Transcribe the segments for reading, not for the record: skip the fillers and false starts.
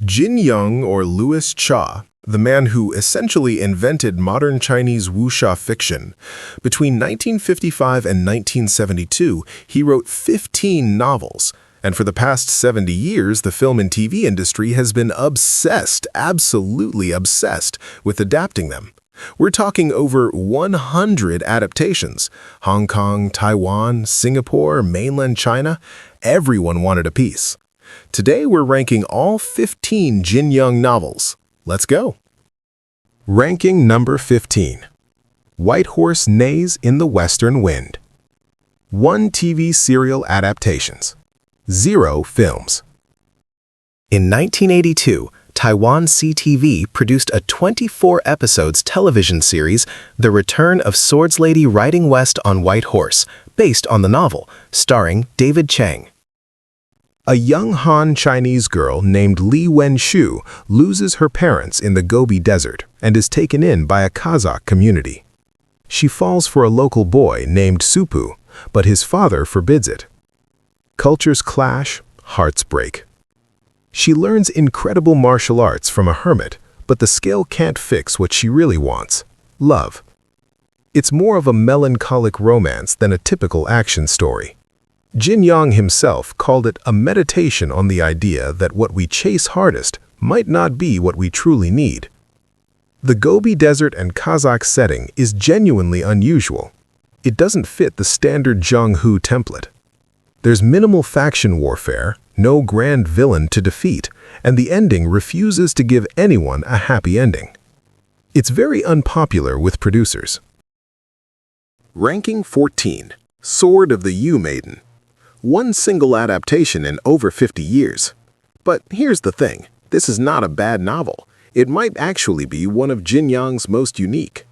Jin Yong, or Louis Cha, the man who essentially invented modern Chinese wuxia fiction. Between 1955 and 1972, he wrote 15 novels, and for the past 70 years, the film and TV industry has been obsessed, absolutely obsessed, with adapting them. We're talking over 100 adaptations. Hong Kong, Taiwan, Singapore, Mainland China, everyone wanted a piece. Today we're ranking all 15 Jin Yong novels. Let's go. Ranking number 15. White Horse Neighs in the Western Wind. 1 TV serial adaptations. 0 films. In 1982, Taiwan TV produced a 24-episodes television series, The Return of Swords Lady Riding West on White Horse, based on the novel, starring David Chang. A young Han Chinese girl named Li Wenshu loses her parents in the Gobi Desert and is taken in by a Kazakh community. She falls for a local boy named Supu, but his father forbids it. Cultures clash, hearts break. She learns incredible martial arts from a hermit, but the scale can't fix what she really wants: love. It's more of a melancholic romance than a typical action story. Jin Yong himself called it a meditation on the idea that what we chase hardest might not be what we truly need. The Gobi Desert and Kazakh setting is genuinely unusual. It doesn't fit the standard Zhang-Hu template. There's minimal faction warfare, no grand villain to defeat, and the ending refuses to give anyone a happy ending. It's very unpopular with producers. Ranking 14. Sword of the Yue Maiden. 1 single adaptation in over 50 years. But here's the thing, this is not a bad novel. It might actually be one of Jin Yong's most unique.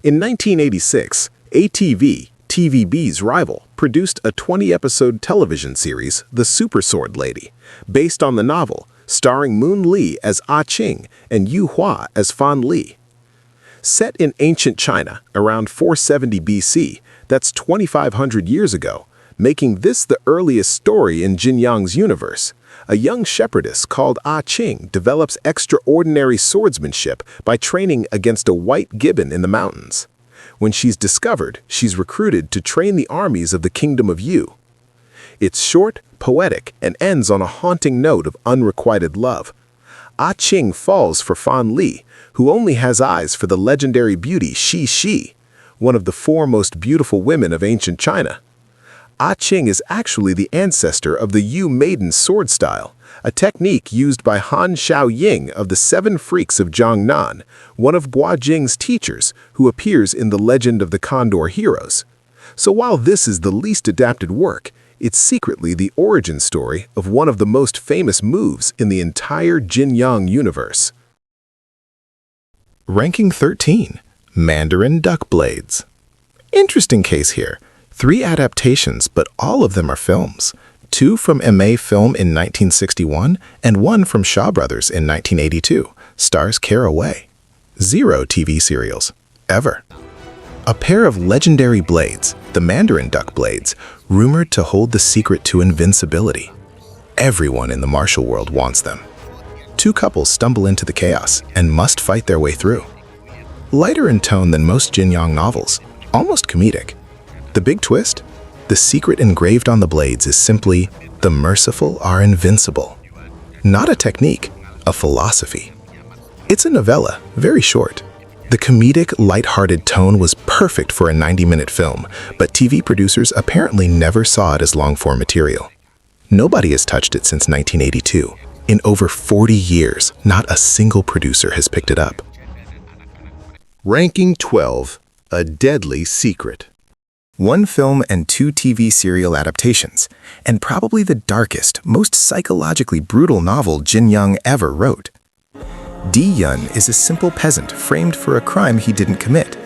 In 1986, ATV, TVB's rival, produced a 20-episode television series, The Super Sword Lady, based on the novel, starring Moon Li as Ah Qing and Yu Hua as Fan Li. Set in ancient China around 470 BC, that's 2,500 years ago, making this the earliest story in Jin Yong's universe. A young shepherdess called Ah Qing develops extraordinary swordsmanship by training against a white gibbon in the mountains. When she's discovered, she's recruited to train the armies of the Kingdom of Yu. It's short, poetic, and ends on a haunting note of unrequited love. Ah Qing falls for Fan Li, who only has eyes for the legendary beauty Shi, one of the 4 most beautiful women of ancient China. Ah Qing is actually the ancestor of the Yue Maiden sword style, a technique used by Han Xiaoying of the 7 Freaks of Jiangnan, one of Guojing's teachers who appears in the Legend of the Condor heroes. So while this is the least adapted work, it's secretly the origin story of one of the most famous moves in the entire Jin Yong universe. Ranking 13. Mandarin Duck Blades. Interesting case here. 3 adaptations, but all of them are films. 2 from Emei film in 1961 and 1 from Shaw Brothers in 1982. Stars Cara Wei. 0 TV serials. Ever. A pair of legendary blades, the Mandarin Duck Blades, rumored to hold the secret to invincibility. Everyone in the martial world wants them. 2 couples stumble into the chaos and must fight their way through. Lighter in tone than most Jin Yong novels, almost comedic. The big twist? The secret engraved on the blades is simply, the merciful are invincible. Not a technique, a philosophy. It's a novella, very short. The comedic, light-hearted tone was perfect for a 90-minute film, but TV producers apparently never saw it as long-form material. Nobody has touched it since 1982. In over 40 years, not a single producer has picked it up. Ranking 12. A Deadly Secret. 1 film and 2 TV serial adaptations, and probably the darkest, most psychologically brutal novel Jin Yong ever wrote. Di Yun is a simple peasant framed for a crime he didn't commit.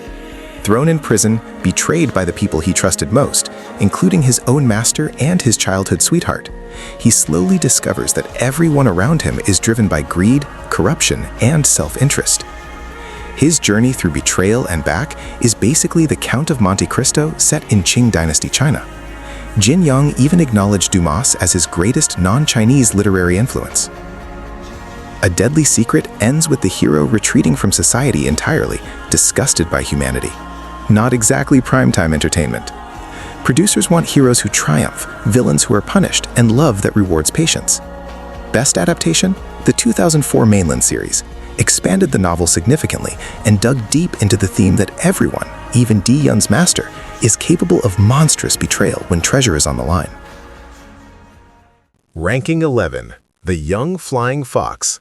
Thrown in prison, betrayed by the people he trusted most, including his own master and his childhood sweetheart, he slowly discovers that everyone around him is driven by greed, corruption, and self-interest. His journey through betrayal and back is basically the Count of Monte Cristo set in Qing Dynasty China. Jin Yong even acknowledged Dumas as his greatest non-Chinese literary influence. A deadly secret ends with the hero retreating from society entirely, disgusted by humanity. Not exactly primetime entertainment. Producers want heroes who triumph, villains who are punished, and love that rewards patience. Best adaptation? The 2004 Mainland series expanded the novel significantly and dug deep into the theme that everyone, even Di Yun's master, is capable of monstrous betrayal when treasure is on the line. Ranking 11. The Young Flying Fox.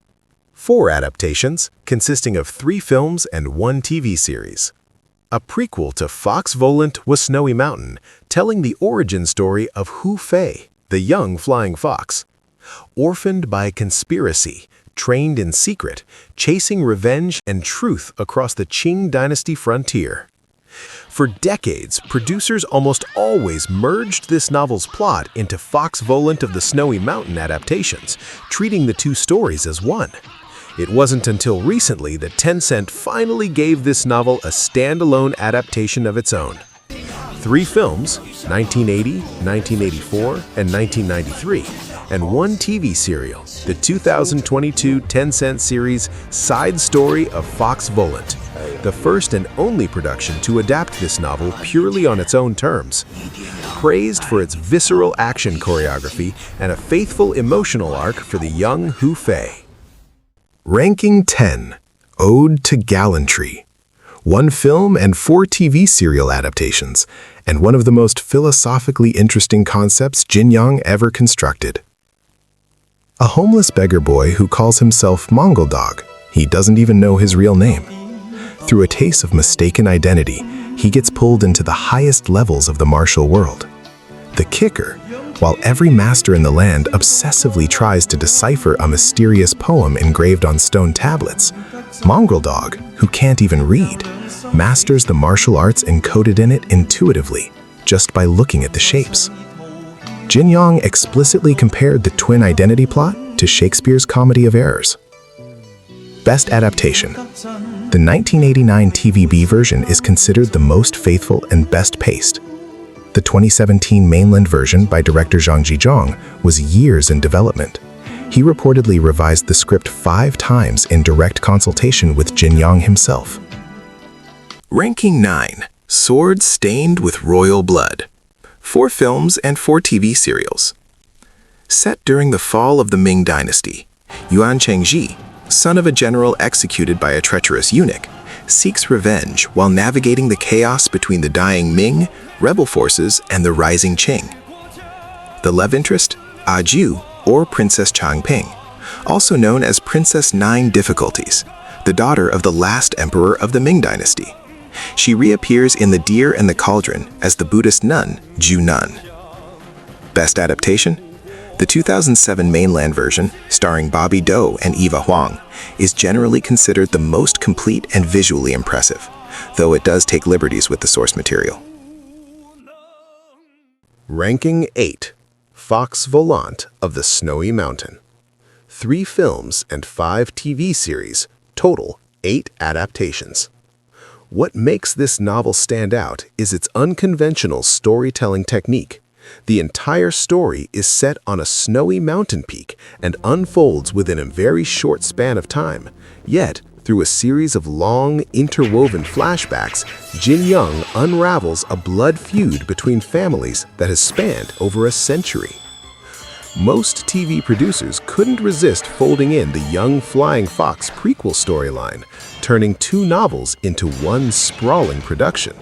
4 adaptations, consisting of 3 films and 1 TV series. A prequel to Fox Volant was Snowy Mountain, telling the origin story of Hu Fei, the young flying fox. Orphaned by conspiracy, trained in secret, chasing revenge and truth across the Qing dynasty frontier. For decades, producers almost always merged this novel's plot into Fox Volant of the Snowy Mountain adaptations, treating the 2 stories as one. It wasn't until recently that Tencent finally gave this novel a standalone adaptation of its own. 3 films, 1980, 1984, and 1993, and 1 TV serial, the 2022 Tencent series Side Story of Fox Volant, the first and only production to adapt this novel purely on its own terms. Praised for its visceral action choreography and a faithful emotional arc for the young Hu Fei. Ranking 10. Ode to Gallantry. 1 film and 4 TV serial adaptations, and one of the most philosophically interesting concepts Jin Yong ever constructed. A homeless beggar boy who calls himself Mongol Dog. He doesn't even know his real name. Through a taste of mistaken identity, he gets pulled into the highest levels of the martial world. The kicker, while every master in the land obsessively tries to decipher a mysterious poem engraved on stone tablets, Mongol Dog, who can't even read, masters the martial arts encoded in it intuitively, just by looking at the shapes. Jin Yong explicitly compared the twin identity plot to Shakespeare's Comedy of Errors. Best adaptation. The 1989 TVB version is considered the most faithful and best paced. The 2017 mainland version by director Zhang Zhizhong was years in development. He reportedly revised the script 5 times in direct consultation with Jin Yong himself. Ranking 9. Sword Stained with Royal Blood. 4 films and 4 TV serials. Set during the fall of the Ming Dynasty, Yuan Chengji, son of a general executed by a treacherous eunuch, seeks revenge while navigating the chaos between the dying Ming, rebel forces, and the rising Qing. The love interest, Ju, or Princess Changping, also known as Princess 9 Difficulties, the daughter of the last emperor of the Ming Dynasty. She reappears in The Deer and the Cauldron as the Buddhist nun, Ju Nun. Best adaptation? The 2007 mainland version, starring Bobby Do and Eva Huang, is generally considered the most complete and visually impressive, though it does take liberties with the source material. Ranking 8. Fox Volant of the Snowy Mountain. 3 films and 5 TV series, total 8 adaptations. What makes this novel stand out is its unconventional storytelling technique. The entire story is set on a snowy mountain peak and unfolds within a very short span of time. Yet, through a series of long, interwoven flashbacks, Jin Yong unravels a blood feud between families that has spanned over a century. Most TV producers couldn't resist folding in the Young Flying Fox prequel storyline, turning 2 novels into one sprawling production.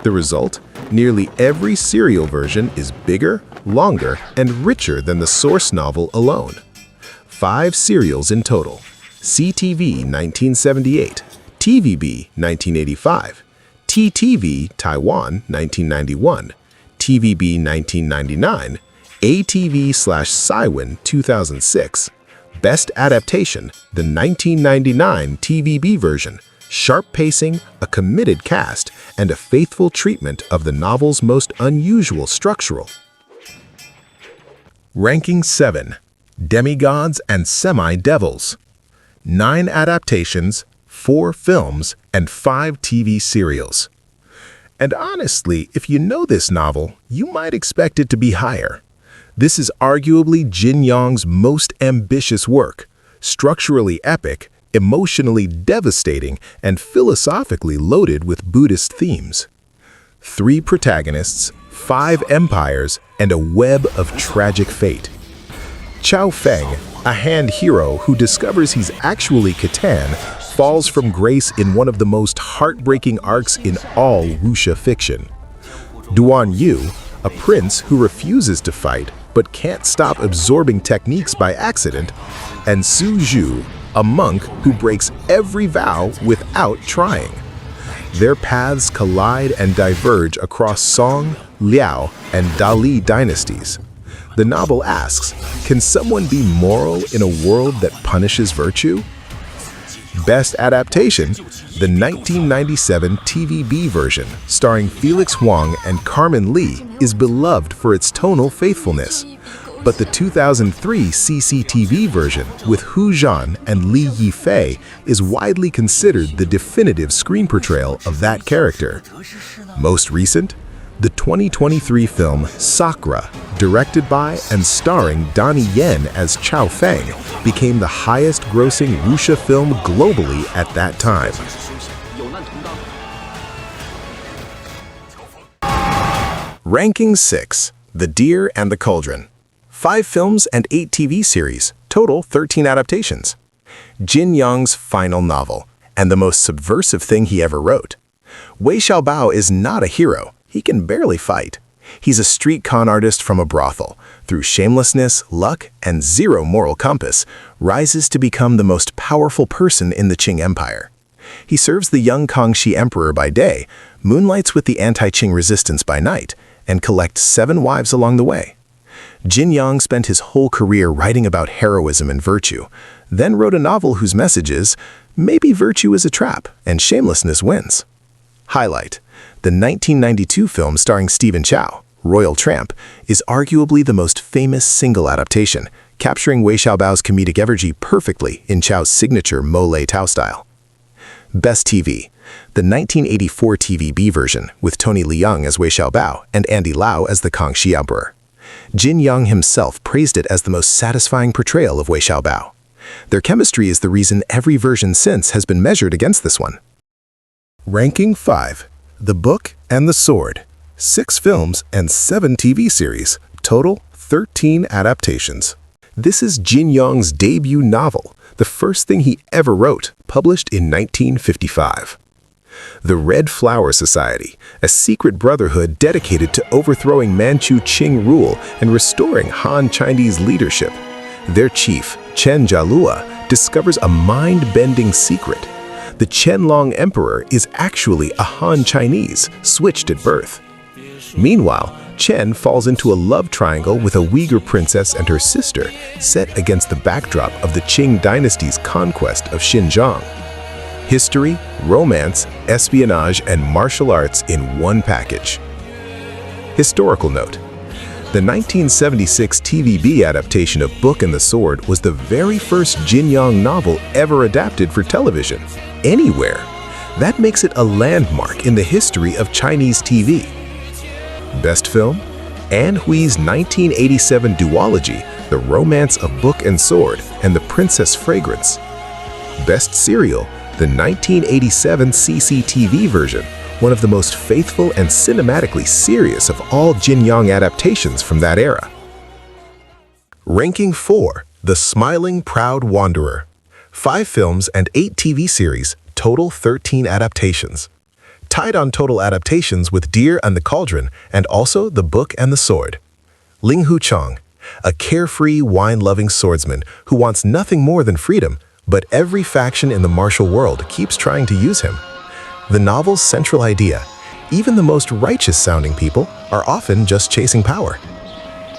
The result? Nearly every serial version is bigger, longer, and richer than the source novel alone. 5 serials in total: CTV 1978, TVB 1985, TTV Taiwan 1991, TVB 1999, ATV/Saiwan 2006. Best adaptation, the 1999 TVB version. Sharp pacing, a committed cast, and a faithful treatment of the novel's most unusual structural. Ranking 7. Demi-Gods and Semi-Devils. 9 adaptations, 4 films, and 5 TV serials. And honestly, if you know this novel, you might expect it to be higher. This is arguably Jin Yong's most ambitious work, structurally epic, emotionally devastating, and philosophically loaded with Buddhist themes. 3 protagonists, 5 empires, and a web of tragic fate. Chao Feng, a hand hero who discovers he's actually Catan, falls from grace in one of the most heartbreaking arcs in all wuxia fiction. Duan Yu, a prince who refuses to fight but can't stop absorbing techniques by accident, and Su Zhu, a monk who breaks every vow without trying. Their paths collide and diverge across Song, Liao, and Dali dynasties. The novel asks, can someone be moral in a world that punishes virtue? Best Adaptation, the 1997 TVB version, starring Felix Huang and Carmen Lee, is beloved for its tonal faithfulness. But the 2003 CCTV version with Hu Zhan and Li Yifei is widely considered the definitive screen portrayal of that character. Most recent, the 2023 film Sakura, directed by and starring Donnie Yen as Chao Feng, became the highest-grossing wuxia film globally at that time. Ranking 6. The Deer and the Cauldron. 5 films and 8 TV series, total 13 adaptations. Jin Yong's final novel, and the most subversive thing he ever wrote. Wei Xiaobao is not a hero. He can barely fight. He's a street con artist from a brothel. Through shamelessness, luck, and zero moral compass, rises to become the most powerful person in the Qing Empire. He serves the young Kangxi Emperor by day, moonlights with the anti-Qing resistance by night, and collects 7 wives along the way. Jin Yong spent his whole career writing about heroism and virtue, then wrote a novel whose message is, maybe virtue is a trap, and shamelessness wins. Highlight: the 1992 film starring Stephen Chow, Royal Tramp, is arguably the most famous single adaptation, capturing Wei Xiaobao's comedic energy perfectly in Chow's signature Mo Tao style. Best TV: the 1984 TVB version with Tony Leung as Wei Xiaobao and Andy Lau as the Kangxi Emperor. Jin Yong himself praised it as the most satisfying portrayal of Wei Xiaobao. Their chemistry is the reason every version since has been measured against this one. Ranking 5. The Book and the Sword. 6 films and 7 TV series, total 13 adaptations. This is Jin Yong's debut novel, the first thing he ever wrote, published in 1955. The Red Flower Society, a secret brotherhood dedicated to overthrowing Manchu Qing rule and restoring Han Chinese leadership. Their chief, Chen Jialua, discovers a mind-bending secret. The Qianlong Emperor is actually a Han Chinese, switched at birth. Meanwhile, Chen falls into a love triangle with a Uyghur princess and her sister, set against the backdrop of the Qing dynasty's conquest of Xinjiang. History, romance, espionage, and martial arts in one package. Historical note: the 1976 TVB adaptation of Book and the Sword was the very first Jin Yong novel ever adapted for television, anywhere. That makes it a landmark in the history of Chinese TV. Best film: An Hui's 1987 duology, The Romance of Book and Sword and The Princess Fragrance. Best serial: the 1987 CCTV version, one of the most faithful and cinematically serious of all Jin Yong adaptations from that era. Ranking 4. The Smiling Proud Wanderer. 5 films and 8 TV series, total 13 adaptations. Tied on total adaptations with Deer and the Cauldron and also The Book and the Sword. Ling Huchong, a carefree, wine-loving swordsman who wants nothing more than freedom, but every faction in the martial world keeps trying to use him. The novel's central idea: even the most righteous-sounding people are often just chasing power.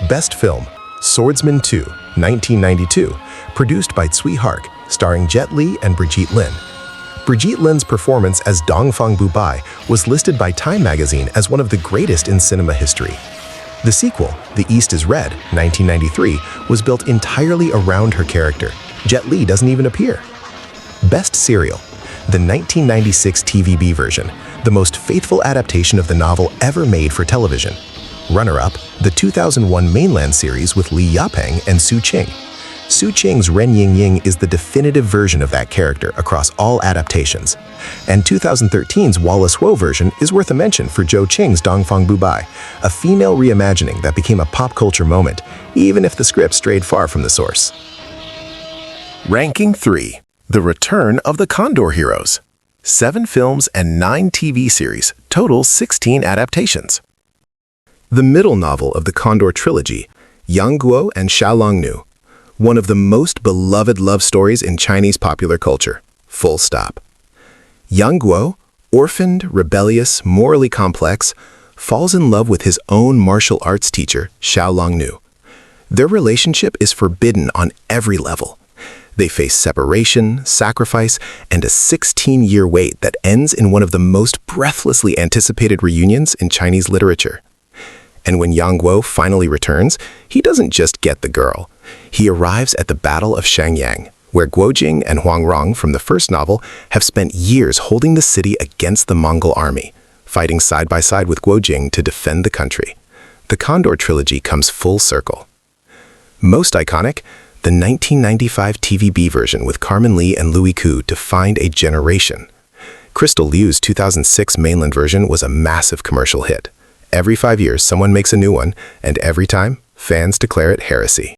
Best film: Swordsman 2, 1992, produced by Tsui Hark, starring Jet Li and Brigitte Lin. Brigitte Lin's performance as Dongfang Bubai was listed by Time magazine as one of the greatest in cinema history. The sequel, The East is Red, 1993, was built entirely around her character. Jet Li doesn't even appear. Best serial: the 1996 TVB version, the most faithful adaptation of the novel ever made for television. Runner-up, the 2001 Mainland series with Li Yapeng and Su Qing. Su Qing's Ren Ying Ying is the definitive version of that character across all adaptations. And 2013's Wallace Huo version is worth a mention for Zhou Qing's Dongfang Bubai, a female reimagining that became a pop culture moment, even if the script strayed far from the source. Ranking 3. The Return of the Condor Heroes. 7 films and 9 TV series, total 16 adaptations. The middle novel of the Condor trilogy, Yang Guo and Xiaolong Nu, one of the most beloved love stories in Chinese popular culture, full stop. Yang Guo, orphaned, rebellious, morally complex, falls in love with his own martial arts teacher, Xiaolong Nu. Their relationship is forbidden on every level. They face separation, sacrifice, and a 16-year wait that ends in one of the most breathlessly anticipated reunions in Chinese literature. And when Yang Guo finally returns, he doesn't just get the girl. He arrives at the Battle of Shangyang, where Guo Jing and Huang Rong from the first novel have spent years holding the city against the Mongol army, fighting side by side with Guo Jing to defend the country. The Condor trilogy comes full circle. Most iconic, the 1995 TVB version with Carmen Lee and Louis Koo defined a generation. Crystal Liu's 2006 mainland version was a massive commercial hit. Every 5 years, someone makes a new one, and every time, fans declare it heresy.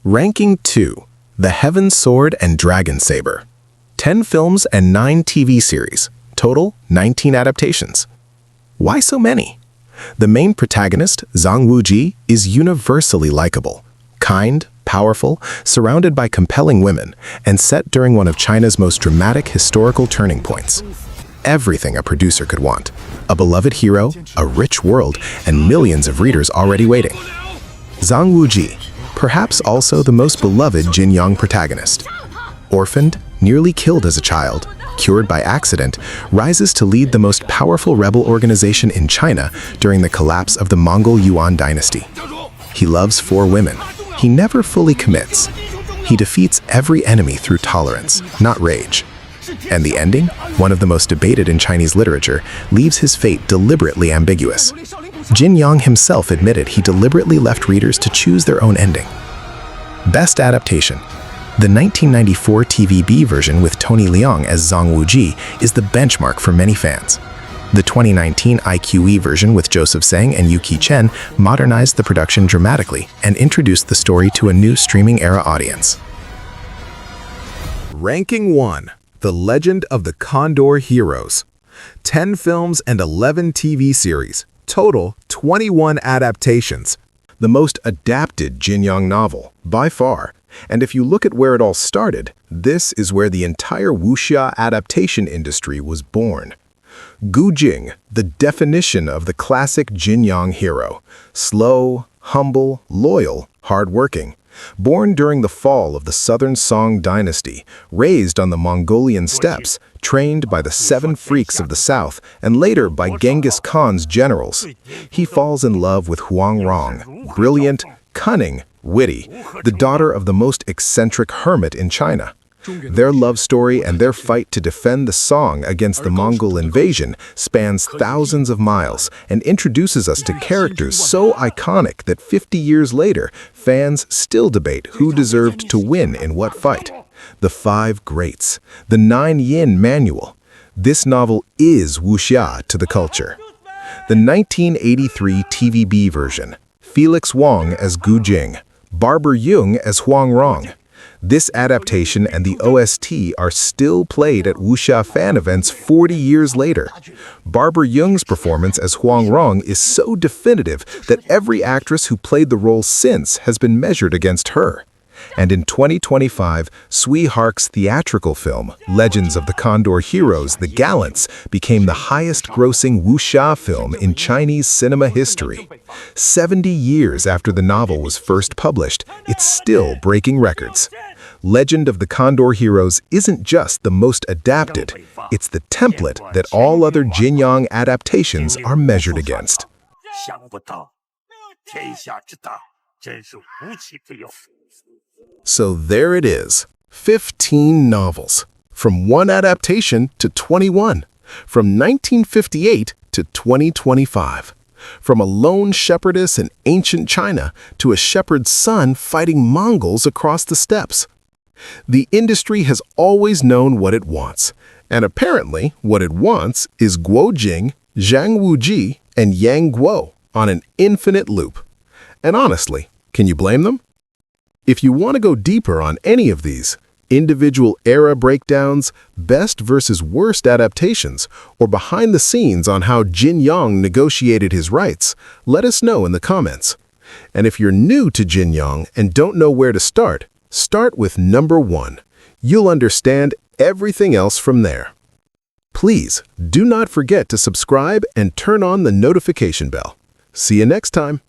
Ranking 2. The Heaven Sword and Dragon Saber. 10 films and 9 TV series, total 19 adaptations. Why so many? The main protagonist, Zhang Wuji, is universally likable, kind, powerful, surrounded by compelling women, and set during one of China's most dramatic historical turning points. Everything a producer could want: a beloved hero, a rich world, and millions of readers already waiting. Zhang Wuji, perhaps also the most beloved Jin Yong protagonist. Orphaned, nearly killed as a child, cured by accident, rises to lead the most powerful rebel organization in China during the collapse of the Mongol Yuan dynasty. He loves 4 women. He never fully commits. He defeats every enemy through tolerance, not rage. And the ending, one of the most debated in Chinese literature, leaves his fate deliberately ambiguous. Jin Yong himself admitted he deliberately left readers to choose their own ending. Best adaptation. The 1994 TVB version with Tony Leung as Zhang Wuji is the benchmark for many fans. The 2019 IQE version with Joseph Tsang and Yuki Chen modernized the production dramatically and introduced the story to a new streaming-era audience. Ranking 1. The Legend of the Condor Heroes. 10 films and 11 TV series, total 21 adaptations. The most adapted Jin Yong novel, by far. And if you look at where it all started, this is where the entire Wuxia adaptation industry was born. Gu Jing, the definition of the classic Jin Yong hero. Slow, humble, loyal, hardworking. Born during the fall of the Southern Song dynasty, raised on the Mongolian steppes, trained by the 7 freaks of the south, and later by Genghis Khan's generals. He falls in love with Huang Rong, brilliant, cunning, witty, the daughter of the most eccentric hermit in China. Their love story and their fight to defend the Song against the Mongol invasion spans thousands of miles and introduces us to characters so iconic that 50 years later, fans still debate who deserved to win in what fight. The 5 Greats, the 9 Yin Manual. This novel is Wuxia to the culture. The 1983 TVB version, Felix Wang as Gu Jing, Barber Yung as Huang Rong. This adaptation and the OST are still played at Wuxia fan events 40 years later. Barber Young's performance as Huang Rong is so definitive that every actress who played the role since has been measured against her. And in 2025, Sui Hark's theatrical film, Legends of the Condor Heroes, The Gallants, became the highest-grossing wuxia film in Chinese cinema history. 70 years after the novel was first published, it's still breaking records. Legend of the Condor Heroes isn't just the most adapted, it's the template that all other Jin Yong adaptations are measured against. So there it is, 15 novels, from 1 adaptation to 21, from 1958 to 2025. From a lone shepherdess in ancient China to a shepherd's son fighting Mongols across the steppes. The industry has always known what it wants, and apparently what it wants is Guo Jing, Zhang Wuji, and Yang Guo on an infinite loop. And honestly, can you blame them? If you want to go deeper on any of these, individual era breakdowns, best versus worst adaptations, or behind the scenes on how Jin Yong negotiated his rights, let us know in the comments. And if you're new to Jin Yong and don't know where to start with number 1. You'll understand everything else from there. Please do not forget to subscribe and turn on the notification bell. See you next time.